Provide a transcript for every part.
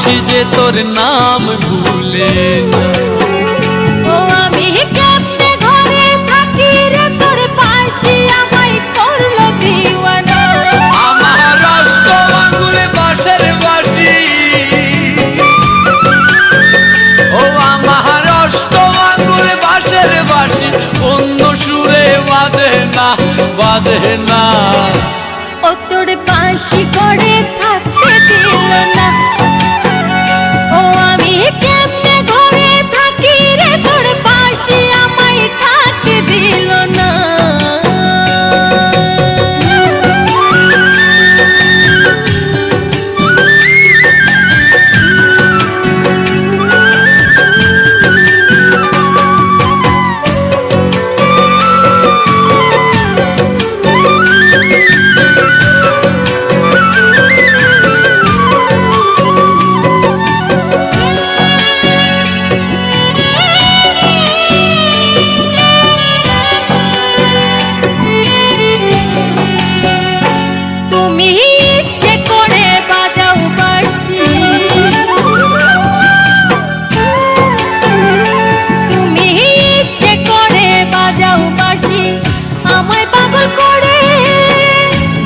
বাসি যে তোর নাম ভুলে না। ও আমি কেমনে ঘরে থাকি রে তোর বাসি আমায় করলো দিওয়ানা। আমার অষ্ট আঙ্গুলে বাঁশের বাঁশি, ও আমার অষ্ট আঙ্গুলে বাঁশের বাঁশি অন্য সুরে বাঁধে না, বাঁধে না। ও তোর বাসি ঘরে থাকতে দিল না। ও আমি কেমনে ঘরে থাকি রে তোর বাসি আমায় থাকতে দিল না।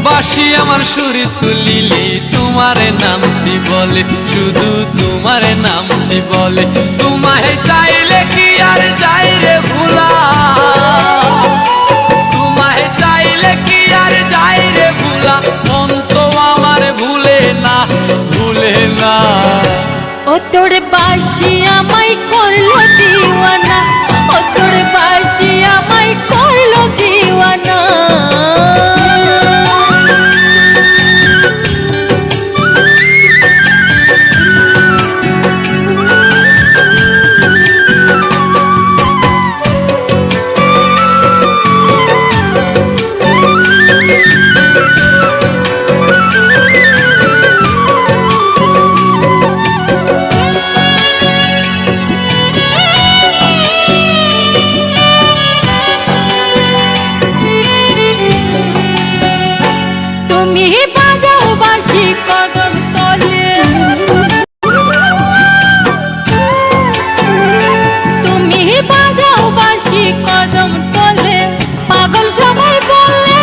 বাঁশি আমার সুরে তুলিলে তোমার নামটি বলে, শুধু তোমার নামটি বলে। তোমায় চাইলে কি আর যাই রে ভুলা, তোমায় চাইলে কি আর যাই রে ভুলা। মন তো আমার ভুলে না, ভুলে না। ও তোর বাসি আমায় করলো দিওয়ানা। ও তোর বাসি আমায় করলো দিওয়ানা। তুমি বাজাও বাঁশি কদম তলে, তুমি বাজাও বাঁশি কদম তলে। পাগল সবাই বলে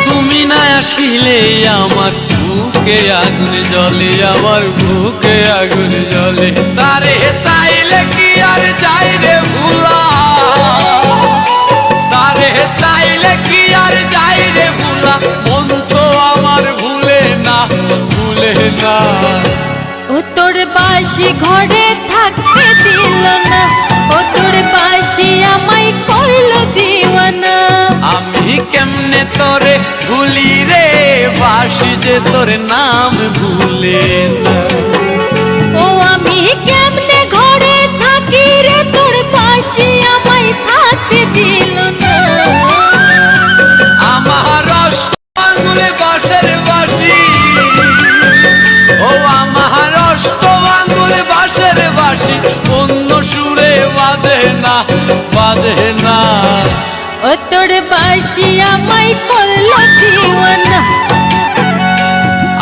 তুমি না আসিলে আমার বুকে আগুন জ্বলে, আমার বুকে আগুন জ্বলে। তারে চাইলে কি আর যাই রে ভুলা, তারে চাইলে কি আর যাই রে ভুলা। মন তো আমার ভুলে না, ভুলে না। ও তোর বাসি ঘরে থাকতে দিল না। ও তোর বাসি আমায় করলো দিওয়ানা। আমি কেমনে তোরে ভুলি রে, বাসি যে তোর নাম ভুলে না। ও আমি কেমনে ঘরে থাকি রে তোর বাসি আমায় থাকতে দিল না। আমার অষ্ট আঙ্গুলে বাঁশের বাঁশি, ও আমার অষ্ট আঙ্গুলে বাঁশের বাঁশি অন্য সুরে বাঁধে না, বাঁধে না। ও তোর বাসি আমায় করলো দিওয়ানা।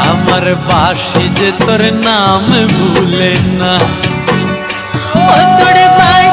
আমার বাঁশি যে তোর নাম ভুলে না। ও তোর বাসি